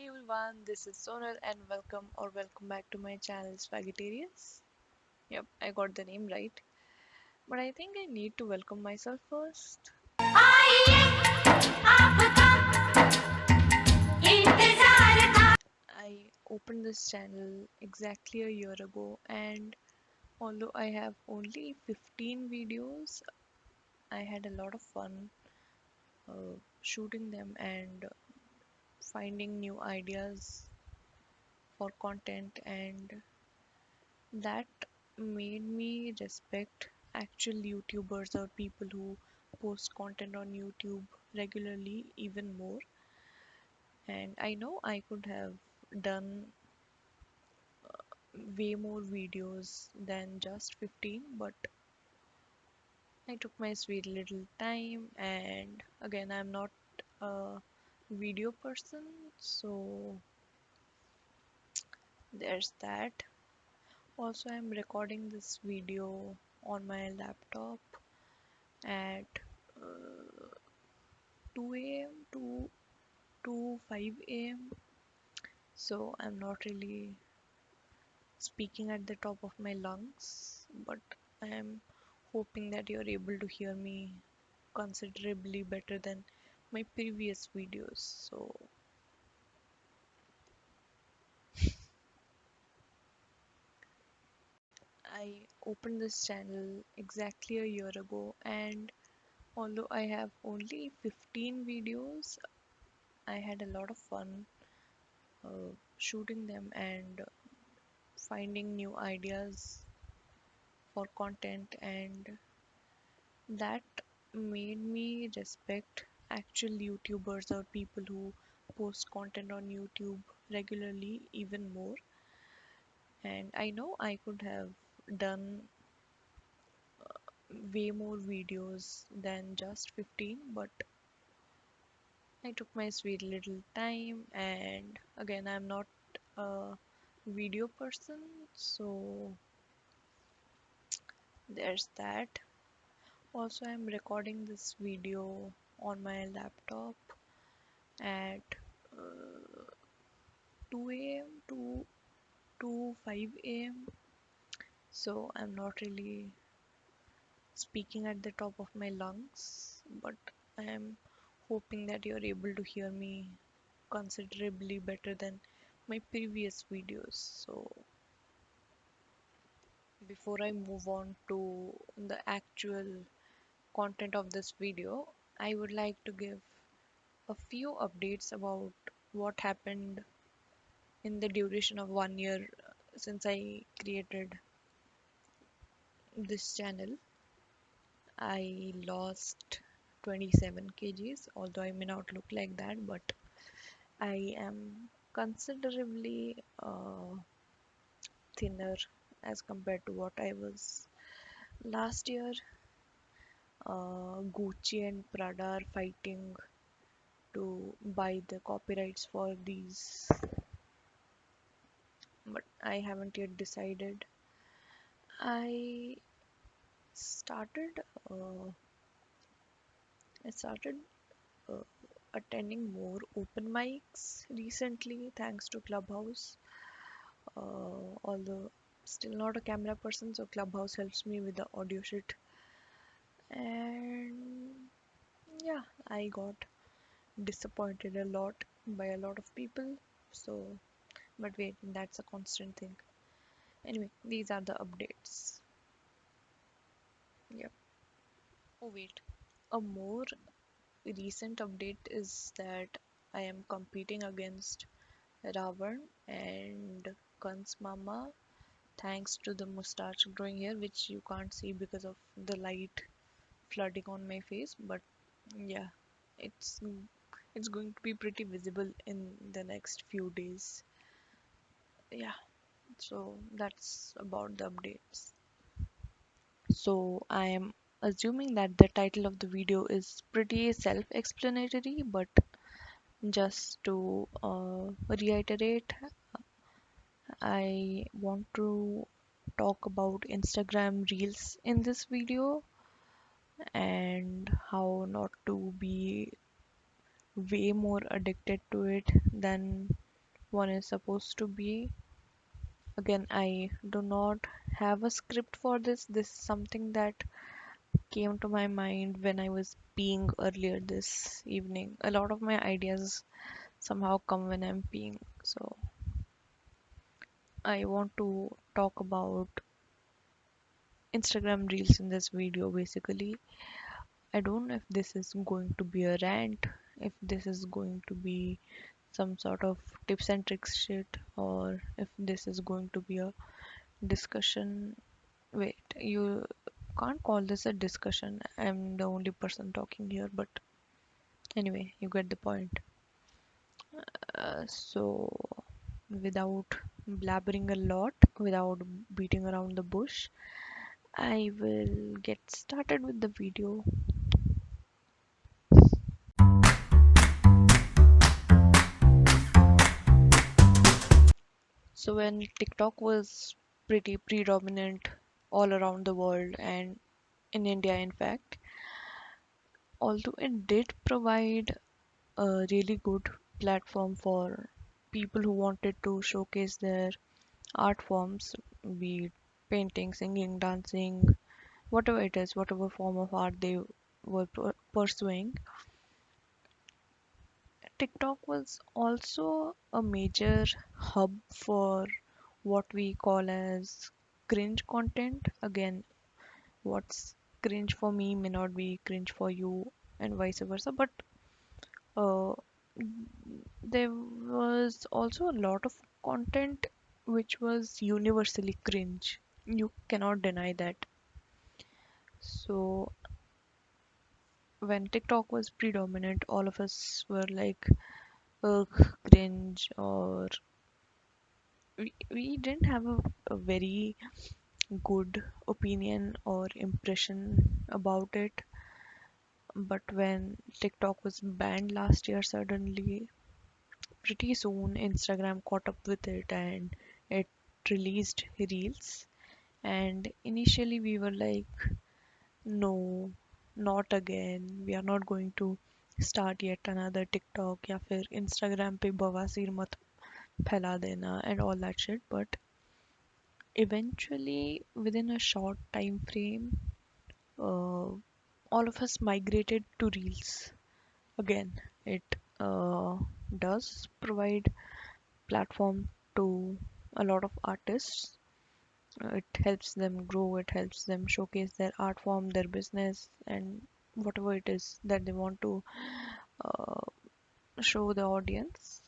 everyone, this is Sonal and welcome back to my channel Spaghettarians. Yep, I got the name right. But I think I need to welcome myself first. I opened this channel exactly a year ago, and although I have only 15 videos, I had a lot of fun shooting them and finding new ideas for content, and that made me respect actual YouTubers or people who post content on YouTube regularly even more. And I know I could have done way more videos than just 15, but I took my sweet little time. And again, I'm not a video person, so there's that. Also, I'm recording this video on my laptop at uh, 2 a.m. to 5 a.m. So I'm not really speaking at the top of my lungs, but I am hoping that you're able to hear me considerably better than my previous videos. So I opened this channel exactly a year ago, and although I have only 15 videos, I had a lot of fun shooting them and finding new ideas for content, and that made me respect actual YouTubers or people who post content on YouTube regularly even more. And I know I could have done way more videos than just 15, but I took my sweet little time. And again, I'm not a video person, so there's that. Also, I'm recording this video on my laptop at uh, 2 a.m. to 5 a.m. So I'm not really speaking at the top of my lungs, but I am hoping that you're able to hear me considerably better than my previous videos. So before I move on to the actual content of this video, I would like to give a few updates about what happened in the duration of 1 year since I created this channel. I lost 27 kgs, although I may not look like that, but I am considerably thinner as compared to what I was last year. Gucci and Prada are fighting to buy the copyrights for these, but I haven't yet decided. I started uh, I started uh, attending more open mics recently thanks to Clubhouse. Although still not a camera person, so Clubhouse helps me with the audio shit. And yeah, I got disappointed a lot by a lot of people. So, but wait, that's a constant thing. Anyway, these are the updates. Yep. Oh wait, a more recent update is that I am competing against Ravan and Kans Mama thanks to the mustache growing here, which you can't see because of the light flooding on my face. But yeah, it's it's going to be pretty visible in the next few days. Yeah, so that's about the updates. So I am assuming that the title of the video is pretty self-explanatory, but just to reiterate, I want to talk about Instagram Reels in this video and how not to be way more addicted to it than one is supposed to be. Again, I do not have a script for this. This is something that came to my mind when I was peeing earlier this evening. A lot of my ideas somehow come when I'm peeing. So I want to talk about Instagram Reels in this video basically. I don't know if this is going to be a rant, if this is going to be some sort of tips and tricks shit, or if this is going to be a discussion. Wait, you can't call this a discussion. I'm the only person talking here, but anyway, you get the point. So, without blabbering a lot, without beating around the bush, I will get started with the video. So, when TikTok was pretty predominant all around the world and in India, in fact, although it did provide a really good platform for people who wanted to showcase their art forms, be it painting, singing, dancing, whatever it is, whatever form of art they were pursuing. TikTok was also a major hub for what we call as cringe content. Again, what's cringe for me may not be cringe for you, and vice versa. But uh, there was also a lot of content which was universally cringe. You cannot deny that. So when TikTok was predominant, all of us were like, ugh, cringe, or we didn't have a very good opinion or impression about it. But when TikTok was banned last year, suddenly, pretty soon, Instagram caught up with it and it released Reels. And initially, we were like, no, not again. We are not going to start yet another TikTok या फिर Instagram पे बवासीर मत फैला देना and all that shit. But eventually, within a short time frame, uh, all of us migrated to Reels. Again, it does provide platform to a lot of artists. It helps them grow, it helps them showcase their art form, their business, and whatever it is that they want to uh, show the audience.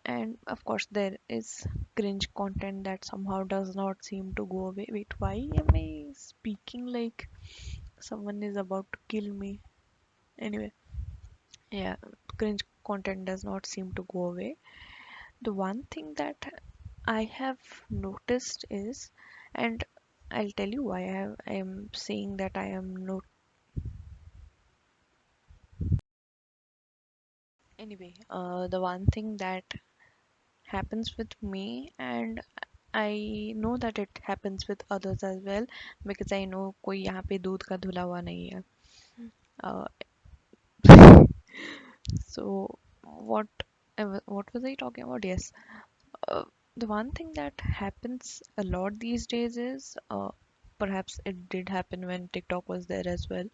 And of course, there is cringe content that somehow does not seem to go away. Wait, why am I speaking like someone is about to kill me? Anyway, yeah, cringe content does not seem to go away. The one thing that I have noticed is, and I'll tell you why I am saying that I am not. Anyway, the one thing that happens with me, and I know that it happens with others as well, because I know कोई यहाँ पे दूध का धुला हुआ नहीं है. Uh, so what what was I talking about? Yes, uh, the one thing that happens a lot these days is, perhaps it did happen when TikTok was there as well,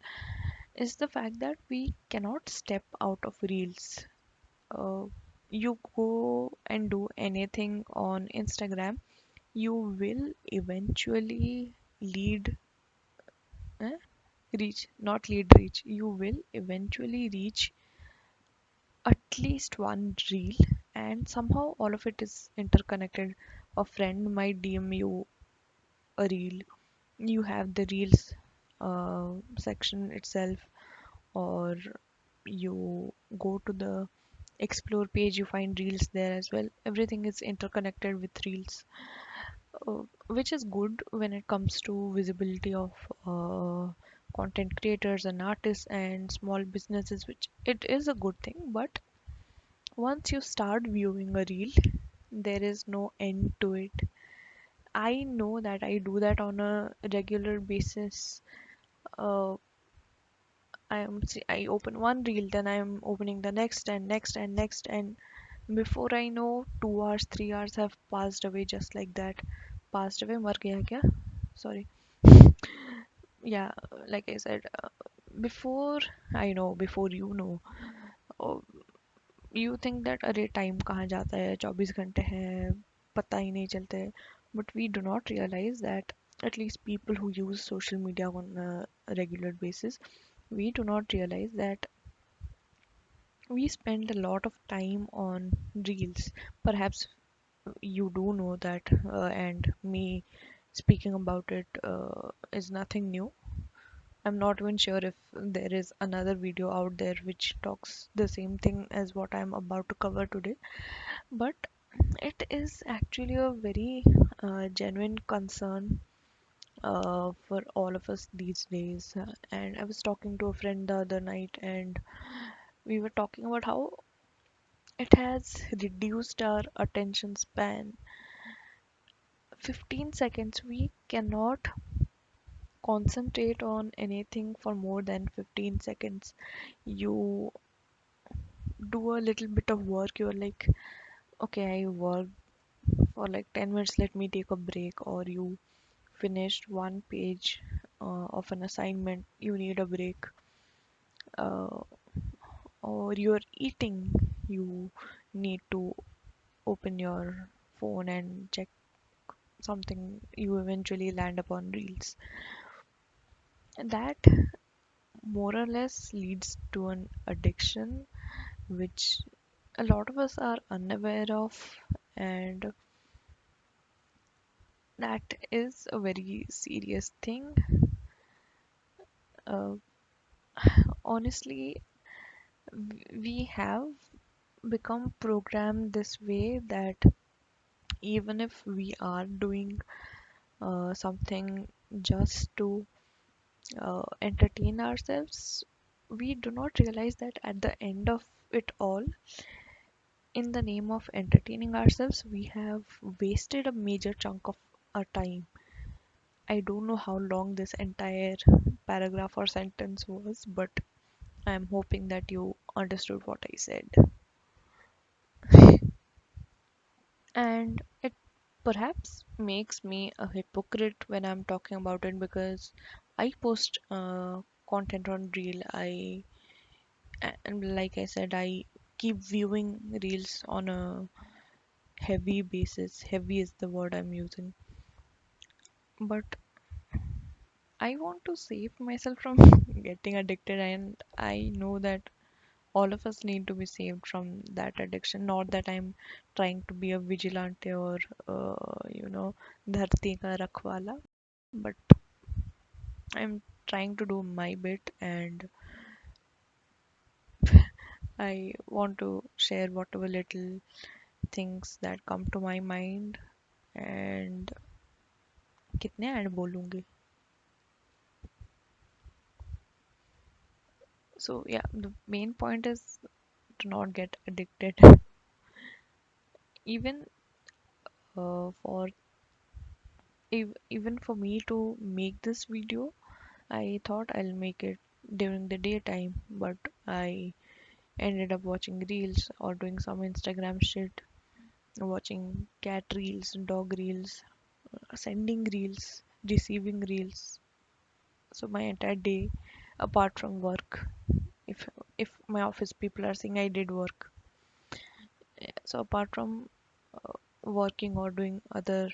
is the fact that we cannot step out of reels. Uh, you go and do anything on Instagram, you will eventually lead, eh? Reach, not lead, reach. You will eventually reach at least one reel, and somehow all of it is interconnected. A friend might DM you a reel, you have the reels section itself, or you go to the explore page, you find reels there as well. Everything is interconnected with reels, which is good when it comes to visibility of content creators and artists and small businesses, which it is a good thing. But once you start viewing a reel, there is no end to it. I know that I do that on a regular basis. uh, I open one reel, then I am opening the next and next and next, and Before I know, 2 hours, 3 hours have passed away just like that. Passed away, मर गया क्या? Sorry. Yeah, like I said, before I know, before you know, uh, you think that अरे time कहाँ जाता है, 24 घंटे हैं, पता ही नहीं चलते. But we do not realize that at least people who use social media on a regular basis, we do not realize that we spend a lot of time on reels. Perhaps you do know that, and me speaking about it is nothing new. I'm not even sure if there is another video out there which talks the same thing as what I'm about to cover today. But it is actually a very genuine concern for all of us these days. And I was talking to a friend the other night, and we were talking about how it has reduced our attention span. 15 seconds, we cannot concentrate on anything for more than 15 seconds. You do a little bit of work, you're like, okay, I worked for like 10 minutes, let me take a break. Or you finished one page of an assignment, you need a break. uh, or you're eating, you need to open your phone and check something, you eventually land upon reels. And that more or less leads to an addiction which a lot of us are unaware of, and that is a very serious thing. uh, Honestly, we have become programmed this way that even if we are doing something just to entertain ourselves, we do not realize that at the end of it all, in the name of entertaining ourselves, we have wasted a major chunk of our time. I don't know how long this entire paragraph or sentence was, but I'm hoping that you understood what I said. And it perhaps makes me a hypocrite when I'm talking about it, because I post content on Reel. And like I said, I keep viewing Reels on a heavy basis. Heavy is the word I'm using. But I want to save myself from getting addicted, and I know that all of us need to be saved from that addiction. Not that I'm trying to be a vigilante or dharti ka rakhwala, but I'm trying to do my bit, and I want to share whatever little things that come to my mind. And कितने add बोलूँगी. So yeah, the main point is to not get addicted. Even for even for me to make this video, I thought I'll make it during the daytime, but I ended up watching reels or doing some Instagram shit, watching cat reels, dog reels, sending reels, receiving reels. So my entire day, apart from work, if if my office people are saying I did work, so apart from working or doing other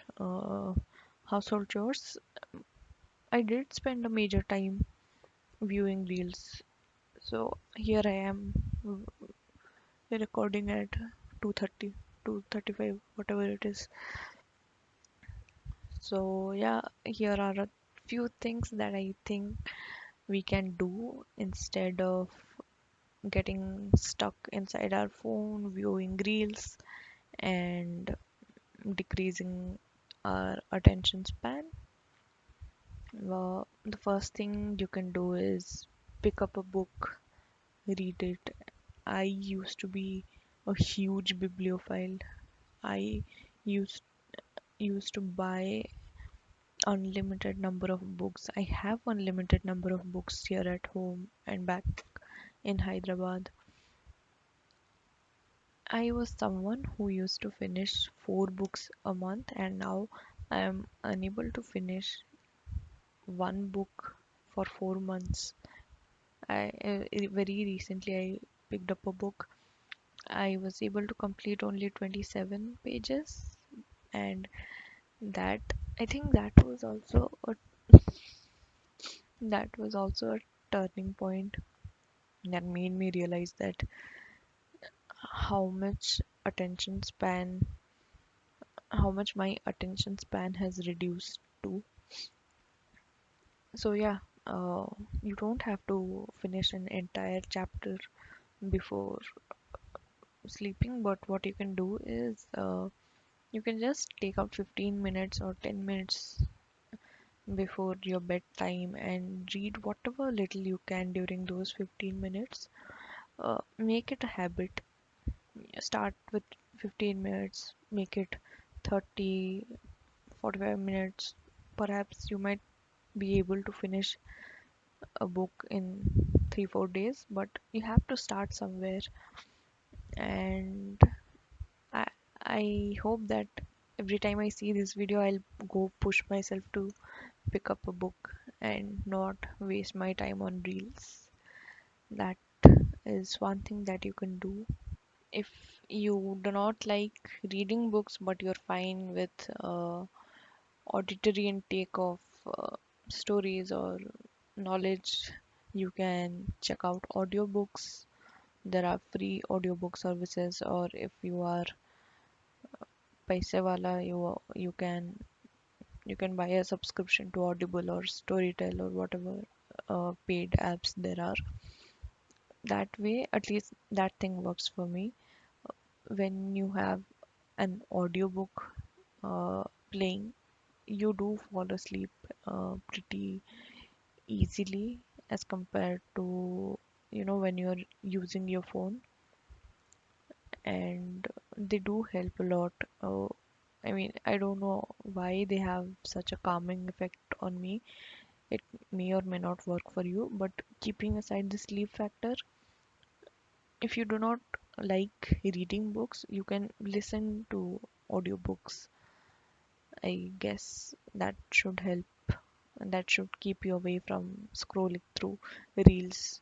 household chores, I did spend a major time viewing reels. So here I am recording at 2:30, 2:35, whatever it is. So yeah, here are a few things that I think we can do instead of getting stuck inside our phone viewing reels and decreasing our attention span. The first thing you can do is pick up a book, read it. I used to be a huge bibliophile. I used used to buy unlimited number of books. I have unlimited number of books here at home and back in Hyderabad. I was someone who used to finish 4 books a month, and now I am unable to finish one book for 4 months. Very recently I picked up a book. I was able to complete only 27 pages, and that I think that was also a turning point that made me realize that how much attention span how much my attention span has reduced to. So yeah, uh, you don't have to finish an entire chapter before sleeping, but what you can do is you can just take out 15 minutes or 10 minutes before your bedtime and read whatever little you can during those 15 minutes. Make it a habit. Start with 15 minutes, make it 30, 45 minutes. Perhaps you might be able to finish a book in 3 4 days, but you have to start somewhere. And I I hope that every time I see this video, I'll go push myself to pick up a book and not waste my time on reels. That is one thing that you can do. If you do not like reading books, but you're fine with auditory intake of stories or knowledge, you can check out audiobooks. There are free audiobook services, or if you are paise wala, you can buy a subscription to Audible or Storytel or whatever paid apps there are. That way, at least that thing works for me. When you have an audiobook playing, you do fall asleep pretty easily as compared to when you're using your phone, and they do help a lot. I mean, I don't know why they have such a calming effect on me. It may or may not work for you, but keeping aside the sleep factor, if you do not like reading books, you can listen to audiobooks. I guess that should help, and that should keep you away from scrolling through reels,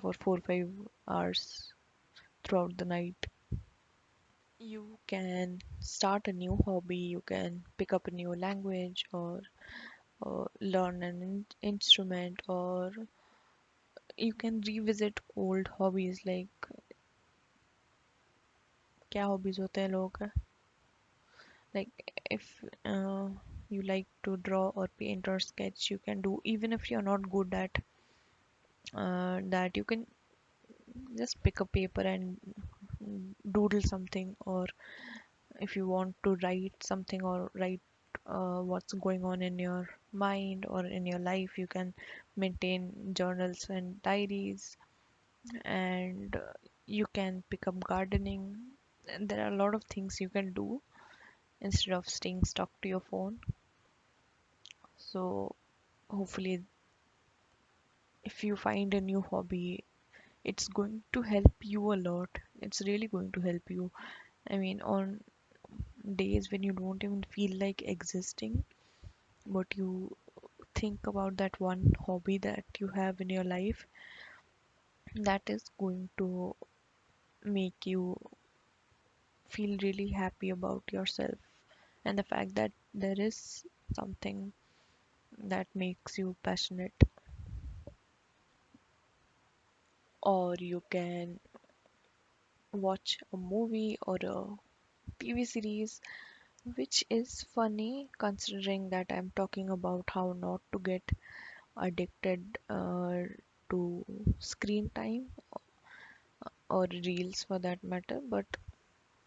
for 4 5 hours throughout the night. You can start a new hobby, you can pick up a new language, or learn an instrument, or you can revisit old hobbies. Like, क्या hobbies होते हैं लोगों का? Like, if you like to draw or paint or sketch, you can do, even if you're not good at that, you can just pick a paper and doodle something. Or if you want to write something, or write what's going on in your mind or in your life, you can maintain journals and diaries. And you can pick up gardening. And there are a lot of things you can do instead of staying stuck to your phone. So hopefully, if you find a new hobby, it's going to help you a lot. It's really going to help you. I mean, on days when you don't even feel like existing, but you think about that one hobby that you have in your life, that is going to make you feel really happy about yourself, and the fact that there is something that makes you passionate. Or you can watch a movie or a TV series, which is funny considering that I'm talking about how not to get addicted to screen time or reels for that matter. But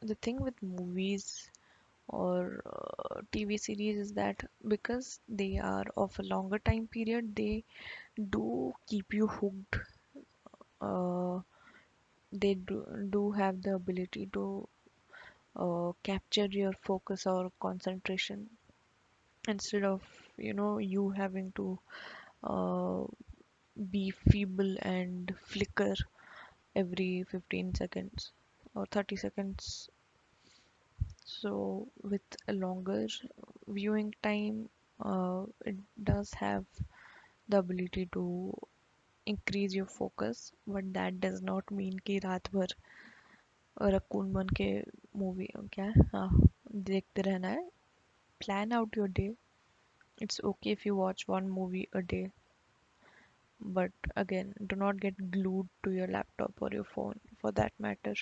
the thing with movies or TV series is that because they are of a longer time period, they do keep you hooked. Uh, they do have the ability to capture your focus or concentration, instead of you having to uh, be feeble and flicker every 15 seconds. or 30 seconds. So with a longer viewing time, it does have the ability to increase your focus, but that does not mean कि रात भर raccoon बन के movie क्या हाँ देखते रहना है. Plan out your day. It's okay if you watch one movie a day, but again, do not get glued to your laptop or your phone for that matter.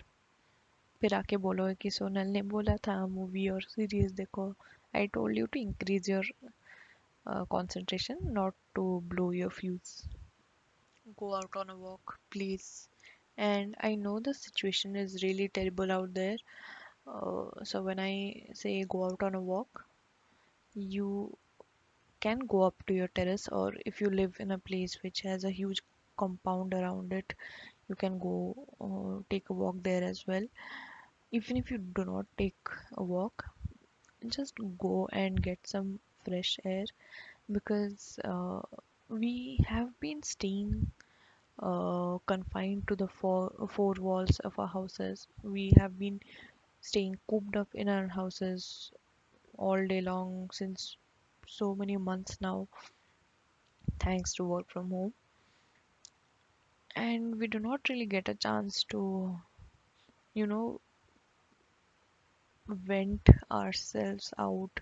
फिर आके बोलोगे कि सोनल ने बोला था मूवी और सीरीज देखो. I told you to increase your concentration, not to blow your fuse. Go out on a walk, please. And I know the situation is really terrible out there. So when I say go out on a walk, you can go up to your terrace, or if you live in a place which has a huge compound around it, you can go take a walk there as well. Even if you do not take a walk, just go and get some fresh air, because we have been staying confined to the four walls of our houses. We have been staying cooped up in our houses all day long since so many months now, thanks to work from home. And we do not really get a chance to, you know, vent ourselves out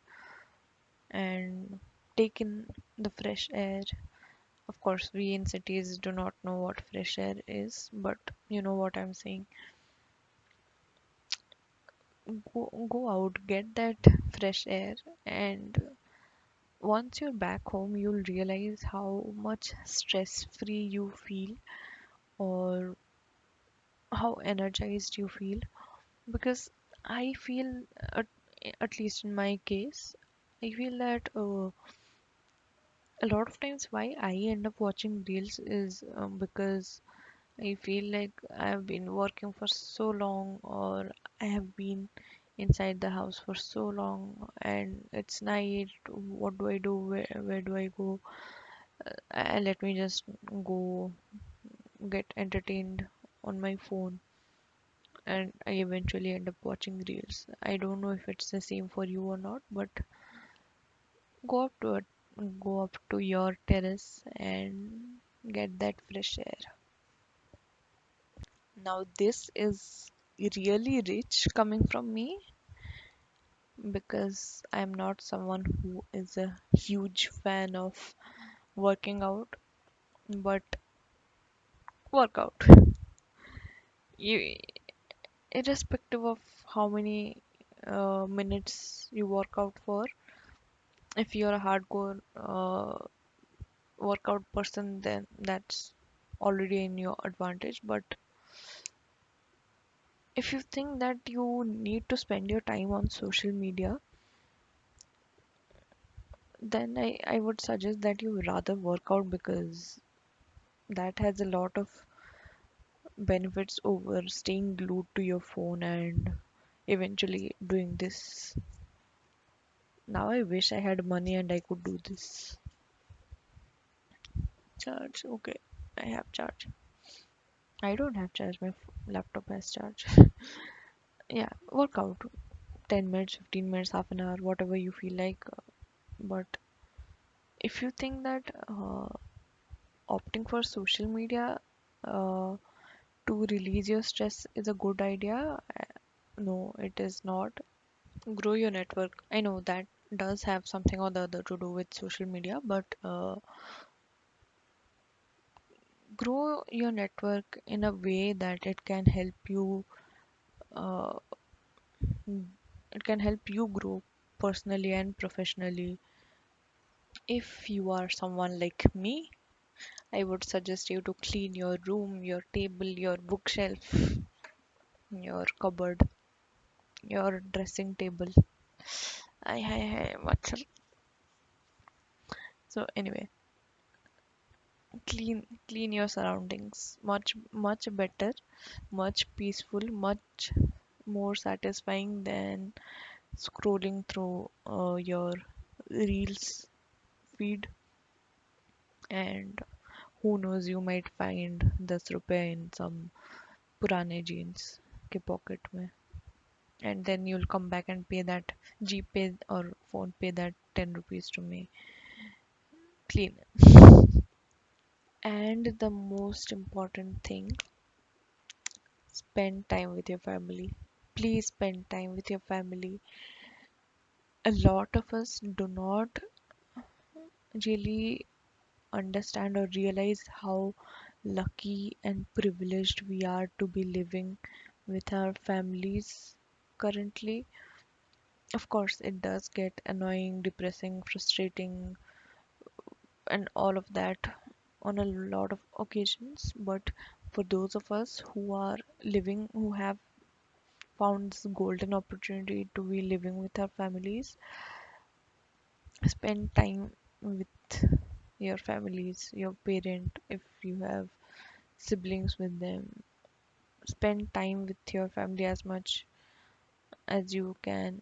and take in the fresh air. Of course, we in cities do not know what fresh air is, but you know what I'm saying. Go out, get that fresh air, and once you're back home, you'll realize how much stress free you feel, or how energized you feel. Because I feel, at least in my case, I feel that a lot of times why I end up watching reels is because I feel like I've been working for so long, or I have been inside the house for so long, and it's night. What do I do? Where do I go? Let me just go get entertained on my phone, and I eventually end up watching reels. I don't know if it's the same for you or not, but go up to it, go up to your terrace and get that fresh air. Now, this is really rich coming from me because I'm not someone who is a huge fan of working out, but workout. You, irrespective of how many minutes you work out for, if you're a hardcore workout person, then that's already in your advantage. But if you think that you need to spend your time on social media, then I would suggest that you rather work out, because that has a lot of benefits over staying glued to your phone and eventually doing this. Now I wish I had money and I could do this. Charge, okay. I have charge. I don't have charge, my laptop has charge. Yeah, work out 10 minutes, 15 minutes, half an hour, whatever you feel like. But if you think that opting for social media uh, to release your stress is a good idea, no, it is not. Grow your network. I know that does have something or the other to do with social media, but grow your network in a way that uh, it can help you grow personally and professionally. If you are someone like me, I would suggest you to clean your room, your table, your bookshelf, your cupboard, your dressing table. Hi, what's up? So anyway, clean your surroundings. Much better, much peaceful, much more satisfying than scrolling through your reels feed. And who knows, you might find 10 रुपए in some purane jeans. आपके pocket में, and then you'll come back and pay that GPay or phone pay that 10 rupees to me clean. And the most important thing, spend time with your family. Please spend time with your family. A lot of us do not really understand or realize how lucky and privileged we are to be living with our families currently. Of course, it does get annoying, depressing, frustrating, and all of that on a lot of occasions. But for those of us who are living, who have found this golden opportunity to be living with our families, spend time with your families, your parent, if you have siblings with them. Spend time with your family as much as you can,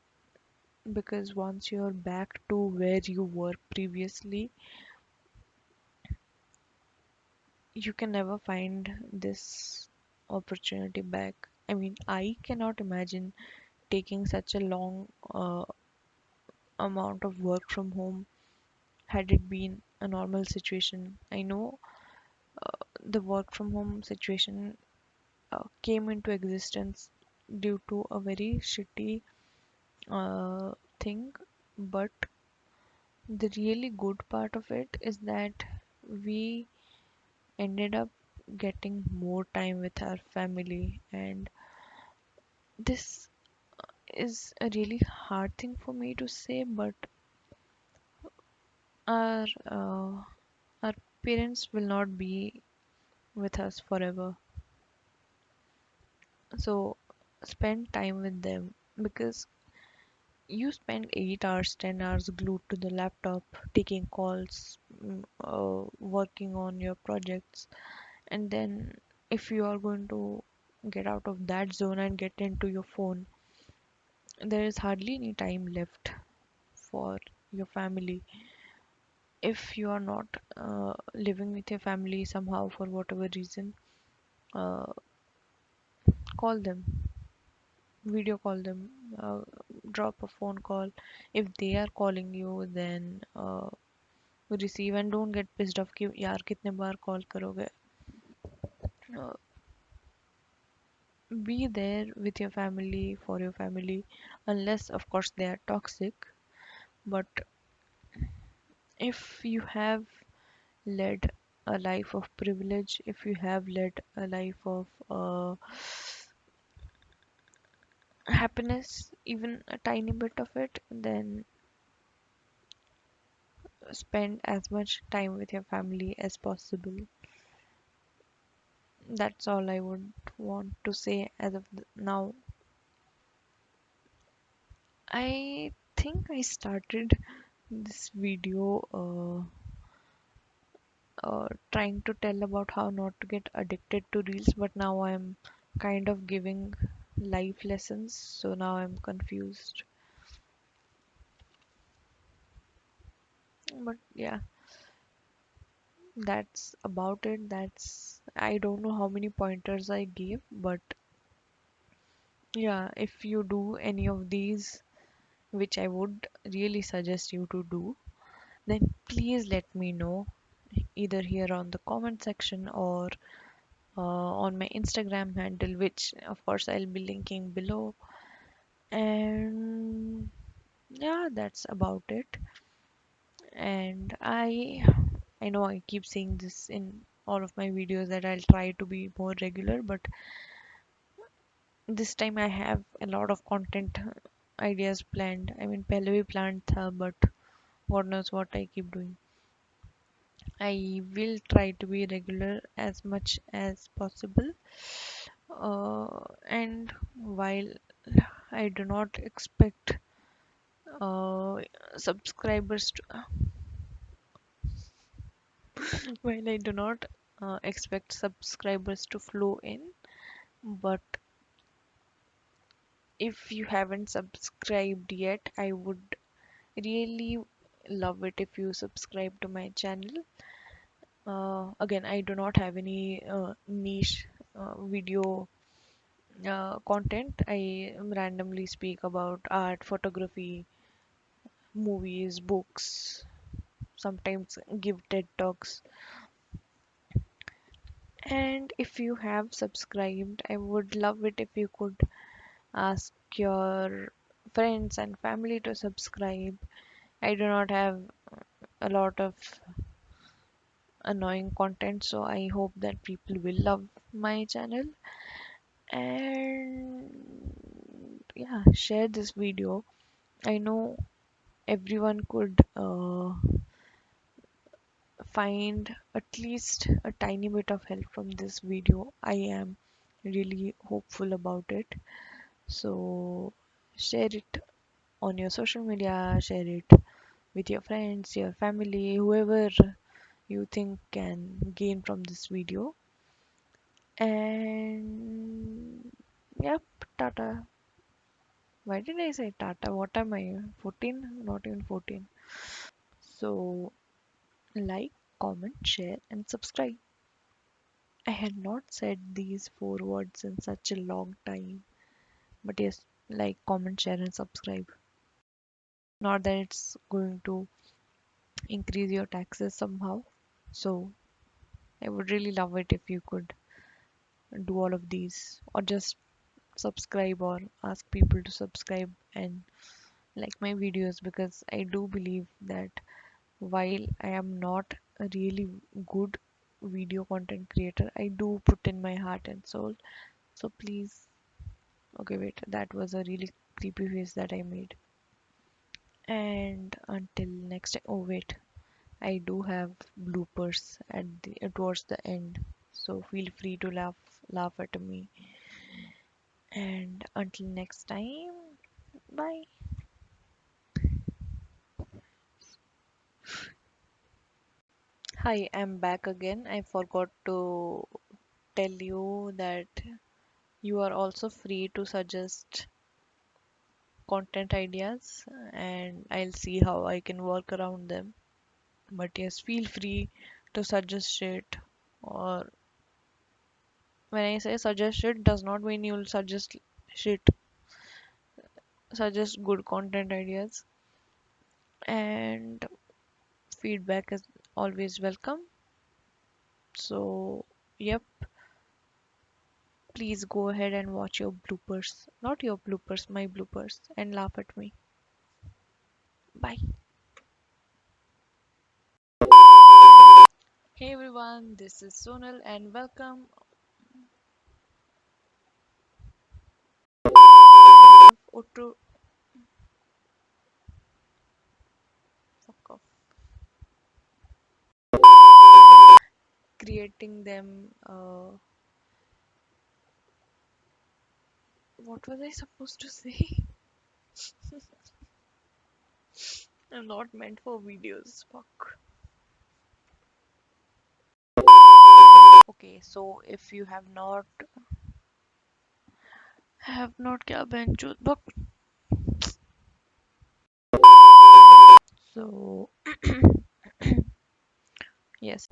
because once you're back to where you were previously, you can never find this opportunity back. I mean, I cannot imagine taking such a long amount of work from home had it been a normal situation. I know the work from home situation came into existence due to a very shitty thing, but the really good part of it is that we ended up getting more time with our family, and this is a really hard thing for me to say, but our our parents will not be with us forever. So spend time with them, because you spend 8 hours, 10 hours glued to the laptop, taking calls, working on your projects, and then if you are going to get out of that zone and get into your phone, there is hardly any time left for your family. If you are not living with your family somehow for whatever reason, uh, call them, video call them, drop a phone call. If they are calling you, then receive, and don't get pissed off कि यार कितने बार call करोगे. uh, be there with your family, for your family, unless of course they are toxic. But if you have led a life of privilege, if you have led a life of happiness, even a tiny bit of it, then spend as much time with your family as possible. That's all I would want to say as of now. I think I started this video trying to tell about how not to get addicted to reels, but now I'm kind of giving life lessons, so now I'm confused. But yeah, that's about it. That's, I don't know how many pointers I gave, but yeah, if you do any of these, which I would really suggest you to do, then please let me know, either here on the comment section or on my Instagram handle, which of course I'll be linking below. And yeah, that's about it. And I know I keep saying this in all of my videos that I'll try to be more regular, but this time I have a lot of content ideas planned. I mean, पहले भी planned था, but God knows what I keep doing. I will try to be regular as much as possible. And while I do not expect uh, subscribers to, while I do not expect subscribers to flow in, but if you haven't subscribed yet, I would really love it if you subscribe to my channel. Again, I do not have any niche video content. I randomly speak about art, photography, movies, books, sometimes give TED Talks. And if you have subscribed, I would love it if you could ask your friends and family to subscribe. I do not have a lot of annoying content, so I hope that people will love my channel. And yeah, share this video. I know everyone could find at least a tiny bit of help from this video. I am really hopeful about it. So share it on your social media, share it with your friends, your family, whoever you think can gain from this video. And yep, Tata. Why did I say Tata? What am I? 14? Not even 14. So like, comment, share, and subscribe. I had not said these four words in such a long time. But yes, like, comment, share, and subscribe. Not that it's going to increase your taxes somehow. So I would really love it if you could do all of these, or just subscribe or ask people to subscribe and like my videos, because I do believe that while I am not a really good video content creator, I do put in my heart and soul. So please, okay, wait, that was a really creepy face that I made. And until next time, oh wait, I do have bloopers at the towards the end, so feel free to laugh at me. And until next time, bye. Hi, I'm back again. I forgot to tell you that you are also free to suggest content ideas, and I'll see how I can work around them. But yes, feel free to suggest it. Or when I say suggest it, does not mean you'll suggest shit. Suggest good content ideas, and feedback is always welcome. So, yep, please go ahead and watch your bloopers. Not your bloopers, my bloopers, and laugh at me. Bye. Hey everyone, this is Sonal and welcome. To fuck off. Creating them. What was I supposed to say? I'm not meant for videos. Fuck. Okay, so if you have not क्या बहनचोद बक. So yes.